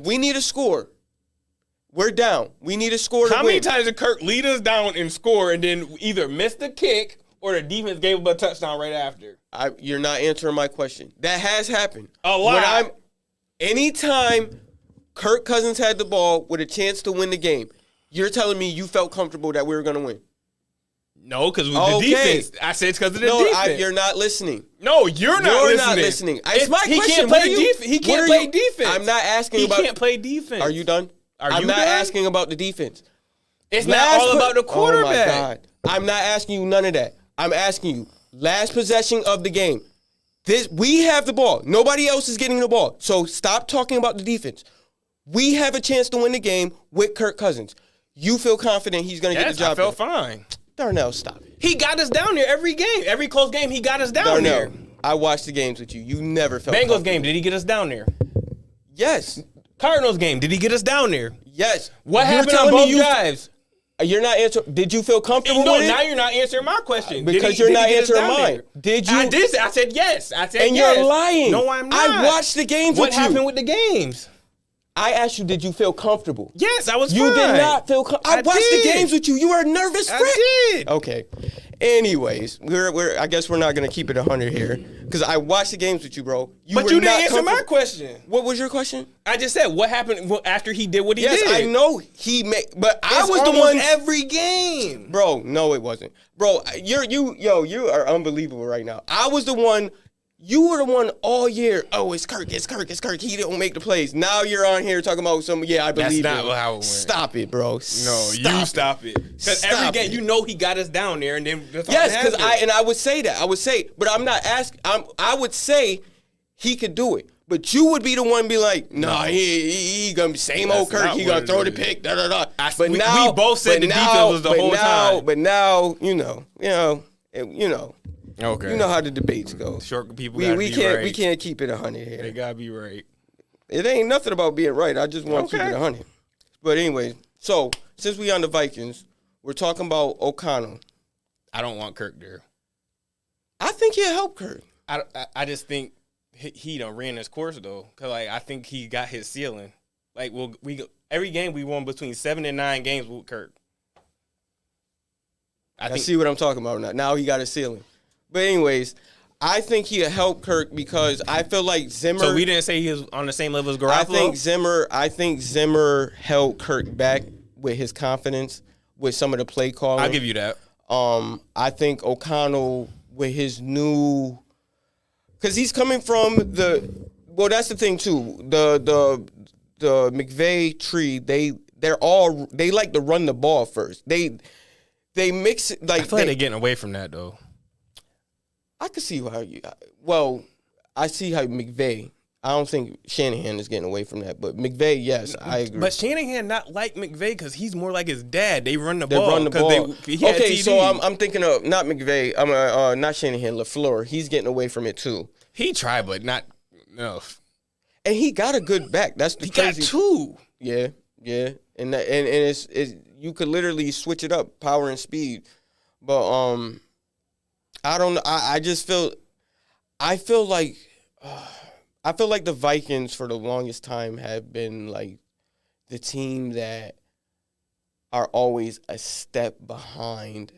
we need a score, we're down. We need a score. How many times did Kirk lead us down and score and then either miss the kick or the defense gave him a touchdown right after? You're not answering my question. That has happened a lot. Anytime Kirk Cousins had the ball with a chance to win the game, you're telling me you felt comfortable that we were going to win? No, because the defense. I said it's because of the defense. You're not listening. No, you're not listening. It's my question. Can't play defense. He can't play defense. I'm not asking about. He can't play defense. Are you done? I'm not asking about the defense. It's not all about the quarterback. Oh, my God. I'm not asking you none of that. I'm asking you, last possession of the game. We have the ball. Nobody else is getting the ball. So stop talking about the defense. We have a chance to win the game with Kirk Cousins. You feel confident he's going to get the job done? I felt fine. Darnell, stop it. He got us down there every game. Every close game, he got us down there. I watched the games with you. You never felt Bengals game, did he get us down there? Yes. Cardinals game, did he get us down there? Yes. What happened on both drives? You're not answering. Did you feel comfortable with it? No, now you're not answering my question. Because you're not answering mine. Did you? I did. I said yes. I said yes. And you're lying. No, I'm not. I watched the games with you. What happened with the games? I asked you, did you feel comfortable? Yes, I was fine. You did not feel comfortable. I watched the games with you. You were a nervous wreck. I did. Okay. Anyways, I guess we're not gonna keep it 100 here because I watched the games with you, bro. But you didn't answer my question. What was your question? I just said what happened after he did what he did. Yes, I know he made, but I was the almost one every game, bro. No, it wasn't, bro. You are unbelievable right now. I was the one. You were the one all year. Oh, it's Kirk. He don't make the plays. Now you're on here talking about some. Yeah, I believe. That's not how it went. Stop it, bro. No, stop it. Because every game, you know, he got us down there, and then yes, because I would say that. I would say, but I'm not asking. I would say he could do it, but you would be the one be like, nah, he gonna be same old Kirk. He gonna throw the pick. Da da da. But now we both said the defense was the whole time. But now you know. Okay. You know how the debates go. Short people we can't keep it 100 here. They gotta be right. It ain't nothing about being right. I just want to keep it 100. But anyway, so since we on the Vikings, we're talking about O'Connell. I don't want Kirk there. I think he'll help Kirk. I just think he done ran his course though, cause like I think he got his ceiling. Like we every game we won between 7 and 9 games with Kirk. I see what I'm talking about now. Now he got his ceiling. But anyways, I think he'll help Kirk because I feel like Zimmer. So we didn't say he was on the same level as Garoppolo? I think Zimmer held Kirk back with his confidence with some of the play calling. I'll give you that. I think O'Connell with his new, because he's coming from that's the thing too. The McVay tree, they like to run the ball first. They mix it like. I feel like they're getting away from that though. I can see how I see how McVay. I don't think Shanahan is getting away from that, but McVay, yes, I agree. But Shanahan not like McVay because he's more like his dad. They run the They ball. run the ball. Okay, so I'm thinking of not McVay. Not Shanahan. LaFleur. He's getting away from it too. He tried, but not enough. And he got a good back. That's the crazy. Got 2. Yeah, and it's you could literally switch it up, power and speed, but I don't know. I feel like the Vikings for the longest time have been like the team that are always a step behind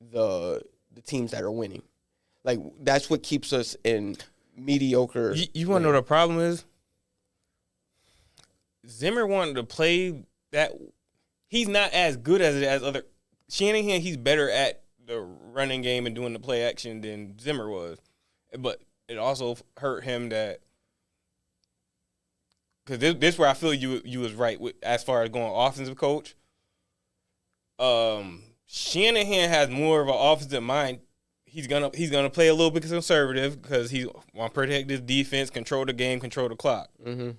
the teams that are winning. Like that's what keeps us in mediocre. You want to know what the problem is? Zimmer wanted to play that. He's not as good as other. Shanahan, he's better at the running game and doing the play action than Zimmer was. But it also hurt him that because this where I feel you was right with, as far as going offensive coach. Shanahan has more of an offensive mind. He's gonna play a little bit conservative because he want to protect his defense, control the game, control the clock. Mm-hmm.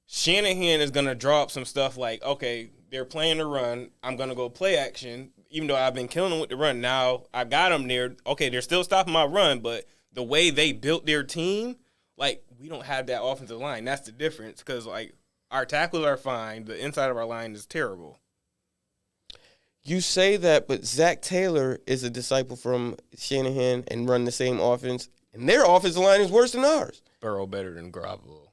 Shanahan is gonna drop some stuff like, okay, they're playing the run. I'm gonna go play action. Even though I've been killing them with the run, now I got them there. Okay, they're still stopping my run, but the way they built their team, like, we don't have that offensive line. That's the difference because, like, our tackles are fine. The inside of our line is terrible. You say that, but Zach Taylor is a disciple from Shanahan and run the same offense, and their offensive line is worse than ours. Burrow better than Garoppolo.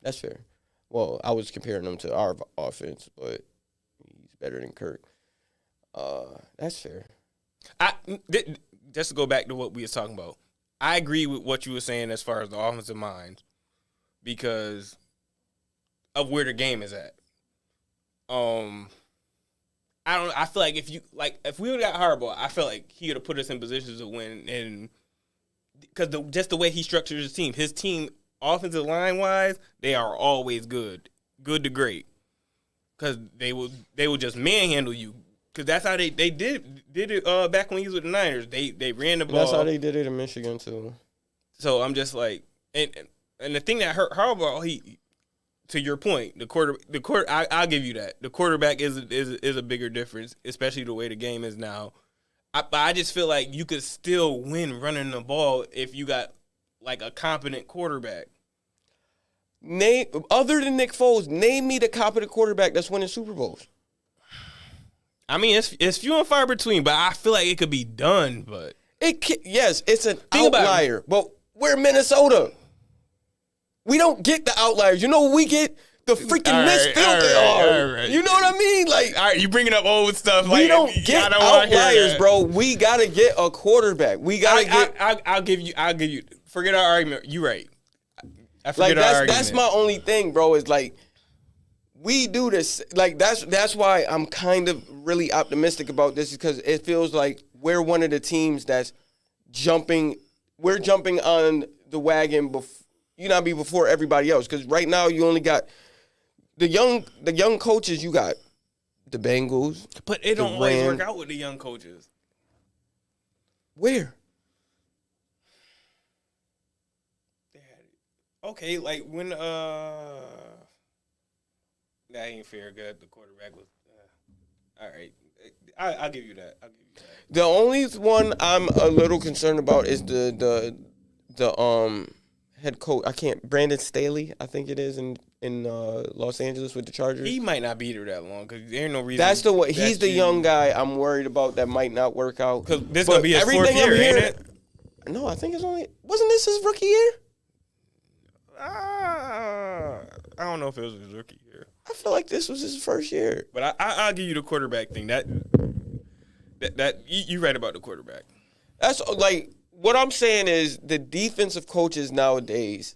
That's fair. Well, I was comparing them to our offense, but he's better than Kirk. That's fair. Just to go back to what we was talking about, I agree with what you were saying as far as the offensive mind because of where the game is at. I feel like if we would have got Harbaugh, I feel like he would have put us in positions to win, and because just the way he structures his team offensive line wise, they are always good to great, because they will just manhandle you. Because that's how they did it back when he was with the Niners. They ran the ball. That's how they did it in Michigan too. So I'm just like, and the thing that hurt Harbaugh, to your point, I'll give you that. The quarterback is a bigger difference, especially the way the game is now. I just feel like you could still win running the ball if you got like a competent quarterback. Other than Nick Foles, name me the competent quarterback that's winning Super Bowls. I mean, it's few and far between, but I feel like it could be done. But it's an outlier. But we're Minnesota. We don't get the outliers. You know what we get? the freaking missed field goal. Right. You know what I mean? Like, all right, you bringing up old stuff. we Like, don't I get don't wanna hear outliers, that. bro. We gotta get a quarterback. We gotta get. I'll give you. Forget our argument. You right. I Like forget our argument. that's my only thing, bro. Is like we do this. Like that's why I'm kind of really optimistic about this, because it feels like we're one of the teams that's jumping. We're jumping on the wagon before everybody else. Because right now you only got the young coaches. You got the Bengals, but it don't always work out with the young coaches. Where? Okay, like when that ain't fair. Good, the quarterback was all right. I'll give you that. The only one I'm a little concerned about is the head coach. Brandon Staley, I think it is in Los Angeles with the Chargers. He might not be there that long because there ain't no reason. That's the way. He's the young guy I'm worried about that might not work out. Because this gonna be his fourth year, ain't it? No, I think wasn't this his rookie year? I don't know if it was his rookie year. I feel like this was his first year. But I'll give you the quarterback thing. That you right about the quarterback. That's like what I'm saying is the defensive coaches nowadays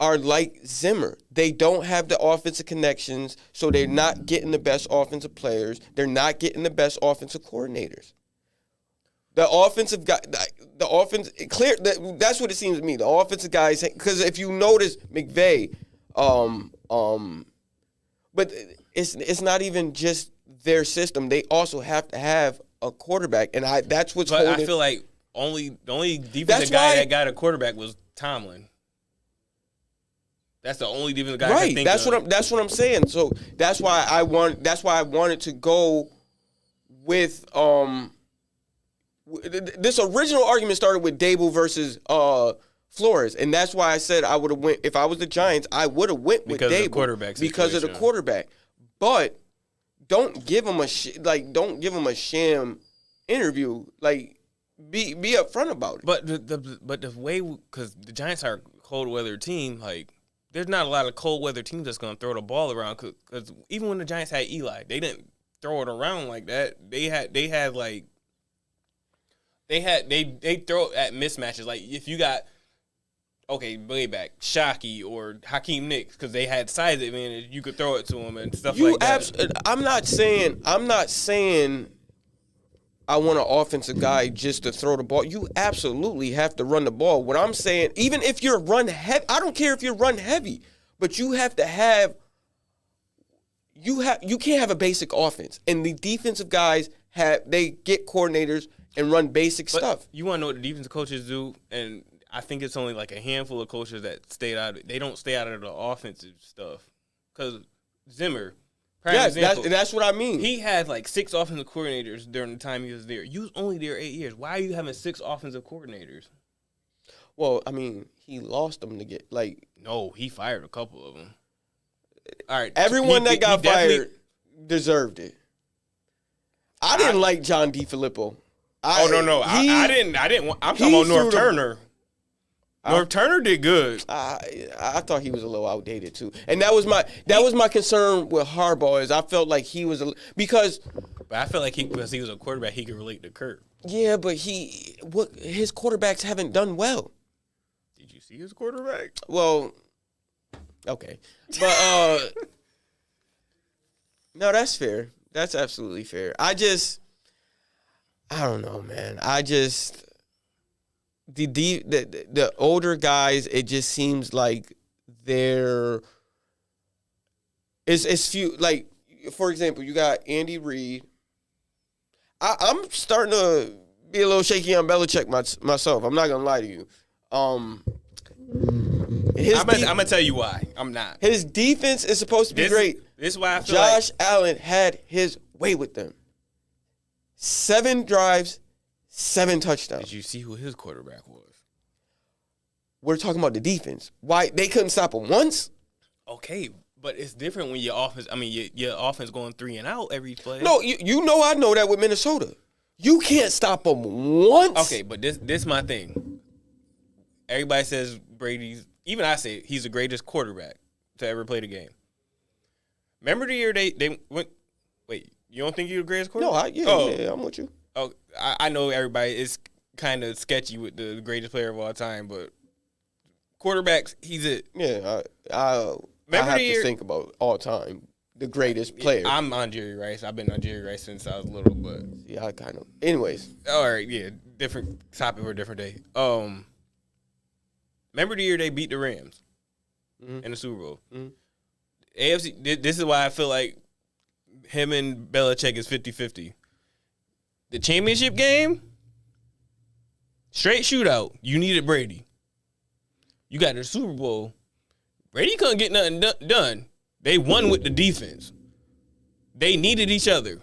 are like Zimmer. They don't have the offensive connections, so they're not getting the best offensive players. They're not getting the best offensive coordinators. The offensive guy, the offense clear. That's what it seems to me. The offensive guys, because if you notice McVay, but it's not even just their system. They also have to have a quarterback, and that's what's. But holding. I feel like the only defensive guy that got a quarterback was Tomlin. That's the only defensive guy I can think of. That's what I'm saying. So that's why I wanted to go with this original argument started with Dable versus Flores, and that's why I said I would have went if I was the Giants. I would have went with Dable because of the quarterback. But don't give him a sham interview. Like be upfront about it. But the way, because the Giants are a cold weather team, like there's not a lot of cold weather teams that's gonna throw the ball around. Because even when the Giants had Eli, they didn't throw it around like that. They throw it at mismatches. Like if you got way back Shockey or Hakeem Nicks, because they had size advantage, you could throw it to them and stuff like that. I'm not saying I want an offensive guy just to throw the ball. You absolutely have to run the ball. What I'm saying, even if you're run heavy, I don't care if you're run heavy, but you have to have. You can't have a basic offense, and the defensive guys they get coordinators and run basic stuff. You want to know what the defensive coaches do, and I think it's only like a handful of coaches that stay out. They don't stay out of the offensive stuff, because Zimmer. That's what I mean. He had like 6 offensive coordinators during the time he was there. You was only there 8 years. Why are you having 6 offensive coordinators? Well, I mean, he lost them to get like. No, he fired a couple of them. All right, everyone that got fired deserved it. I didn't like John DeFilippo. No, I didn't. I'm talking about North Turner. North Turner did good. I thought he was a little outdated too, and that was my concern with Harbaugh. Is I felt like he was because. But I feel like because he was a quarterback, he could relate to Kurt. Yeah, but his quarterbacks haven't done well. Did you see his quarterback? Well, okay, but no, that's fair. That's absolutely fair. I don't know, man. The older guys, it just seems like it's few. Like, for example, you got Andy Reid. I'm starting to be a little shaky on Belichick myself. I'm not gonna lie to you. I'm gonna tell you why. I'm not. His defense is supposed to be great. This is why I feel Josh Allen had his way with them. 7 drives, 7 touchdowns. Did you see who his quarterback was? We're talking about the defense. Why they couldn't stop him once? Okay, but it's different when your offense. I mean, your offense going 3 and out every play. No, I know that with Minnesota. You can't stop him once. Okay, but this my thing. Everybody says Brady's. Even I say he's the greatest quarterback to ever play the game. Remember the year they went? Wait, you don't think you're the greatest quarterback? No, yeah, I'm with you. Oh, I know everybody is kind of sketchy with the greatest player of all time, but quarterbacks, he's it. Yeah, I have to think about all time the greatest player. I'm on Jerry Rice. I've been on Jerry Rice since I was little, but yeah, I kind of. Anyways, all right, yeah, different topic for a different day. Remember the year they beat the Rams in the Super Bowl? Mm-hmm. AFC. This is why I feel like him and Belichick is 50-50. The championship game, straight shootout. You needed Brady. You got the Super Bowl. Brady couldn't get nothing done. They won with the defense. They needed each other.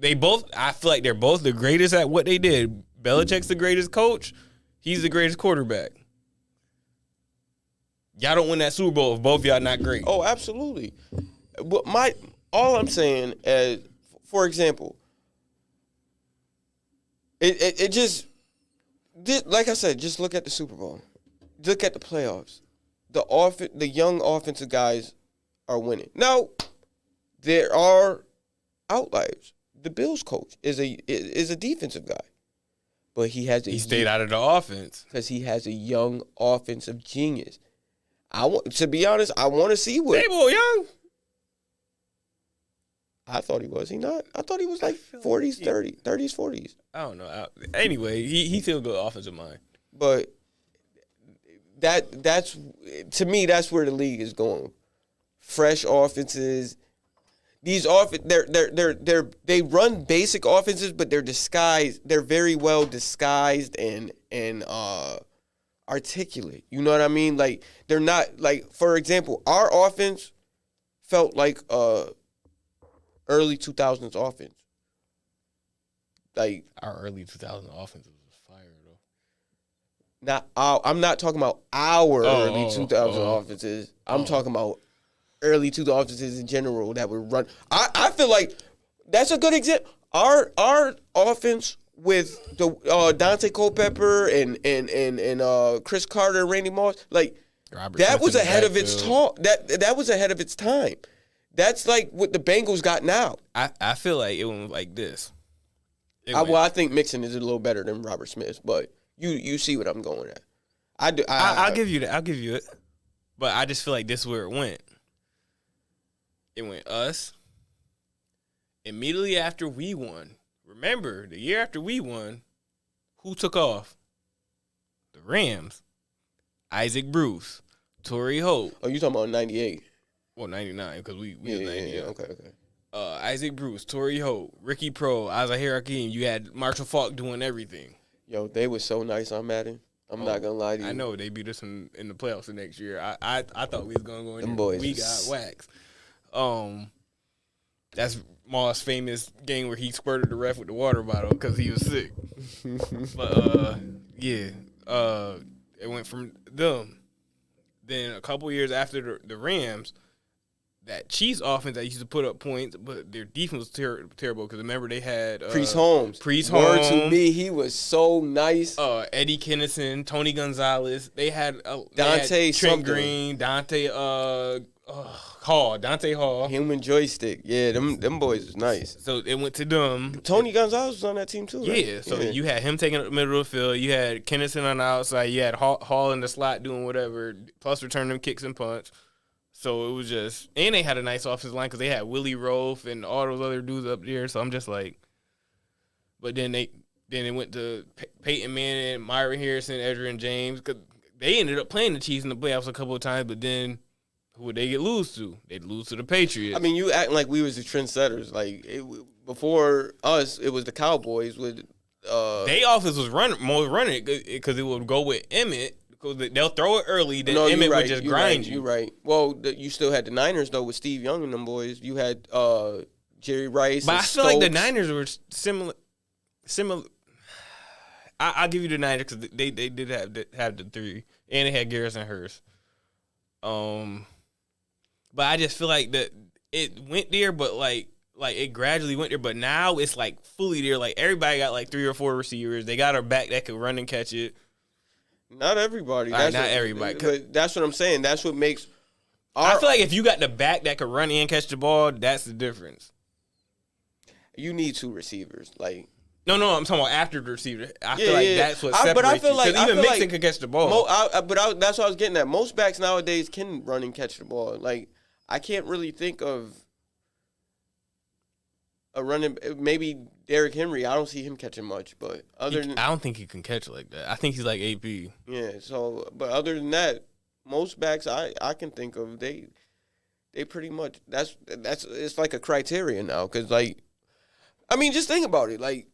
I feel like they're both the greatest at what they did. Belichick's the greatest coach. He's the greatest quarterback. Y'all don't win that Super Bowl if both of y'all not great. Oh, absolutely. But all I'm saying is, for example, it just, like I said, just look at the Super Bowl. Look at the playoffs. The young offensive guys are winning. Now, there are outliers. The Bills coach is a defensive guy, but he stayed out of the offense because he has a young offensive genius. To be honest, I want to see what Dable Young. I thought he was. He not? I thought he was like 40s, 30s, 40s. I don't know. Anyway, he still good offensive mind. But that's to me, that's where the league is going. Fresh offenses. These they run basic offenses, but they're disguised. They're very well disguised and articulate. You know what I mean? Like they're not like, for example, our offense felt like early 2000s offense. Like our early 2000s offense was fire though. I'm not talking about our early 2000s offenses. I'm talking about early 2000s offenses in general that would run. I feel like that's a good example. Our offense with the Dante Culpepper and Chris Carter and Randy Moss, like Robert that Smith was ahead of its backfield. that was ahead of its time. That's like what the Bengals got now. I feel like it went like this. I think Mixon is a little better than Robert Smith, but you see what I'm going at. I'll give you that. I'll give you it. But I just feel like this is where it went. It went us. Immediately after we won. Remember, the year after we won, who took off? The Rams. Isaac Bruce. Torrey Holt. Oh, you talking about 98? Well, 99, because we Yeah, was 90. yeah, okay. Isaac Bruce, Torrey Holt, Ricky Pro, Azahir Hakeem. You had Marshall Faulk doing everything. Yo, they were so nice on Madden. I'm not gonna lie to you. I know they beat us in the playoffs the next year. I thought we was gonna go in. Them there. boys We was- got waxed. That's Moss' famous game where he squirted the ref with the water bottle because he was sick. But it went from them. Then a couple years after the Rams, that Chiefs offense that used to put up points, but their defense was terrible because remember they had Priest Holmes. Word to me, he was so nice. Eddie Kennison, Tony Gonzalez. They had Dante Trent Green, Dante Hall. Human joystick. Yeah, them boys was nice. So it went to them. Tony Gonzalez was on that team too, right? Yeah, so you had him taking up the middle of the field. You had Kennison on the outside. You had Hall in the slot doing whatever, plus returning them kicks and punts. So it was just, and they had a nice offensive line because they had Willie Rofe and all those other dudes up there. So I'm just like, but then they went to Peyton Manning, Myron Harrison, Edgerrin James, because they ended up playing the Chiefs in the playoffs a couple of times. But then who would they lose to? They'd lose to the Patriots. I mean, you acting like we was the trendsetters. Like before us, it was the Cowboys with. Their offense was running because it would go with Emmett. Because they'll throw it early, then Emmett would just grind you. You're right. Well, you still had the Niners, though, with Steve Young and them boys. You had Jerry Rice. But and I feel like the Stokes. Niners were similar. I'll give you the Niners because they did have the three. And they had Garrison Hurst. But I just feel like that it went there, but like it gradually went there. But now it's like fully there. Like everybody got like 3 or 4 receivers. They got a back that could run and catch it. Not everybody. Not everybody. But that's what I'm saying. That's what makes I feel like if you got the back that could run and catch the ball, that's the difference. You need 2 receivers. Like no, I'm talking about after the receiver. I feel like that's what separates but I feel like even Mixon can catch the ball. That's what I was getting at. Most backs nowadays can run and catch the ball. Like I can't really think of a running. Maybe Derrick Henry. I don't see him catching much, but I don't think he can catch like that. I think he's like AP. Yeah. So, but other than that, most backs I can think of they pretty much that's it's like a criteria now because like I mean just think about it like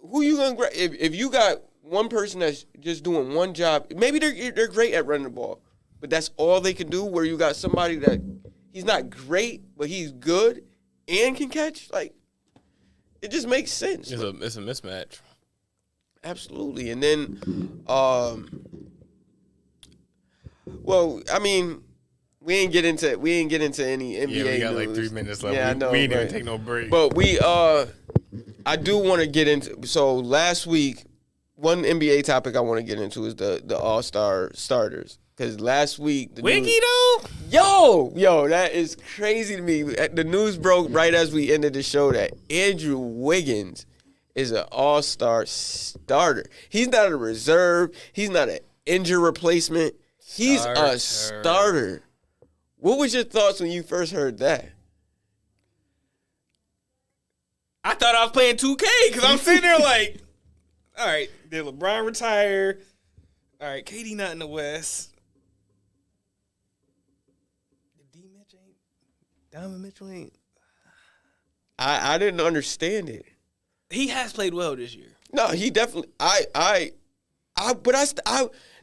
who you gonna if you got one person that's just doing one job maybe they're great at running the ball but that's all they can do where you got somebody that he's not great but he's good and can catch like it just makes sense. It's a mismatch. Absolutely, and then well, I mean, we ain't get into any NBA. Yeah, we got news. like 3 minutes left. Yeah, I know. We didn't even take no break. But I do want to get into. So last week, one NBA topic I want to get into is the All-Star starters. Because last week, Wiggy though, yo, that is crazy to me. The news broke right as we ended the show that Andrew Wiggins is an All-Star starter. He's not a reserve. He's not an injury replacement. He's a starter. What was your thoughts when you first heard that? I thought I was playing 2K because I'm sitting there like, all right, did LeBron retire? All right, KD not in the West. Donovan Mitchell ain't. I didn't understand it. He has played well this year. No, he definitely. But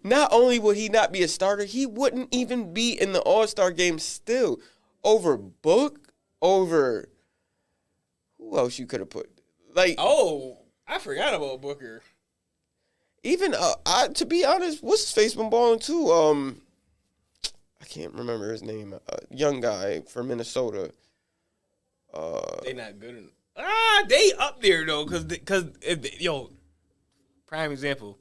not only would he not be a starter, he wouldn't even be in the All-Star game still. Over Book, over who else you could have put? Like, oh, I forgot about Booker. Even to be honest, what's his face been balling too? I can't remember his name. Young guy from Minnesota. They not good enough. They up there though, because prime example.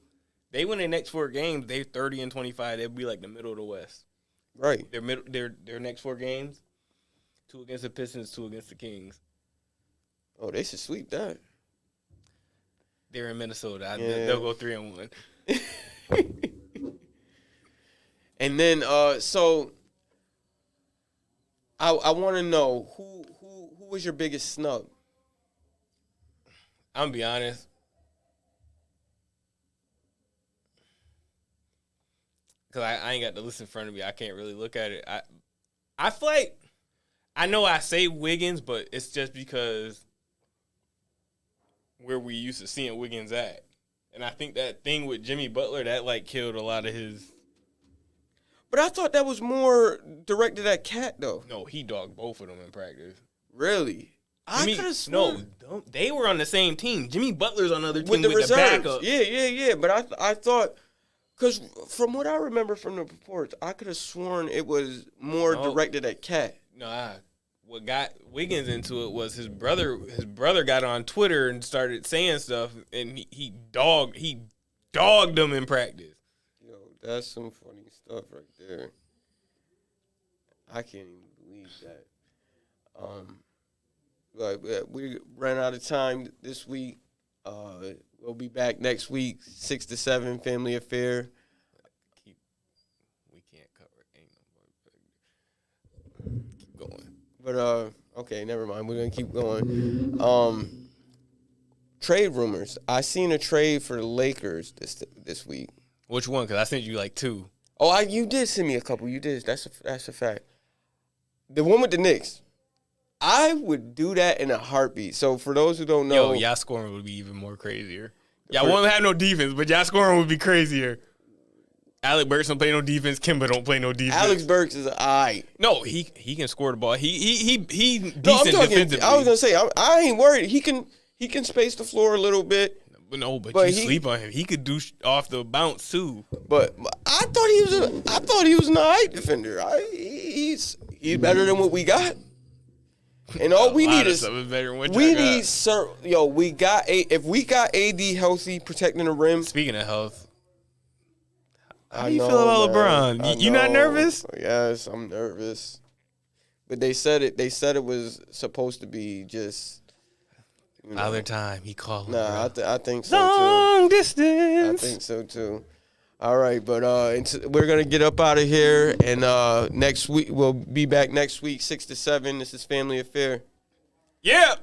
They win their next 4 games. They 30-25. They'll be like the middle of the West. Right. Their next 4 games, 2 against the Pistons, 2 against the Kings. Oh, they should sweep that. They're in Minnesota. Yeah. They'll go 3-1. And then, so I want to know who was your biggest snub? I'm gonna be honest. Cause I ain't got the list in front of me. I can't really look at it. I feel like I know I say Wiggins, but it's just because where we used to seeing Wiggins at. And I think that thing with Jimmy Butler, that like killed a lot of his. But I thought that was more directed at Cat though. No, he dogged both of them in practice. Really? I could have sworn. No, they were on the same team. Jimmy Butler's on another team with the reserves. backup. Yeah. But I thought, because from what I remember from the reports, I could have sworn it was more directed at Cat. No, what got Wiggins into it was his brother. His brother got on Twitter and started saying stuff, and he dogged them in practice. Yo, that's some funny stuff right there. I can't even believe that. But we ran out of time this week. We'll be back next week, 6 to 7, Family Affair. We can't cover it. Ain't no more. Keep going. But okay, never mind. We're gonna keep going. Trade rumors. I seen a trade for the Lakers this week. Which one? Because I sent you like 2. Oh, you did send me a couple. You did. That's a fact. The one with the Knicks. I would do that in a heartbeat. So for those who don't know, y'all scoring would be even more crazier. Y'all won't have no defense, but y'all scoring would be crazier. Alec Burks don't play no defense. Kimba don't play no defense. Alex Burks is No, he can score the ball. He decent defensively. I was gonna say I ain't worried. He can space the floor a little bit. But you sleep on him. He could do off the bounce too. But I thought he was an alright defender. He's better than what we got. And all we need is if we got AD healthy protecting the rim. Speaking of health, How you feel about man. LeBron? You not nervous? Yes, I'm nervous. But they said it was supposed to be just Other time he called. Nah, I think so Long too. distance. I think so too. All right, but we're gonna get up out of here, and next week we'll be back next week 6 to 7. This is Family Affair. Yeah.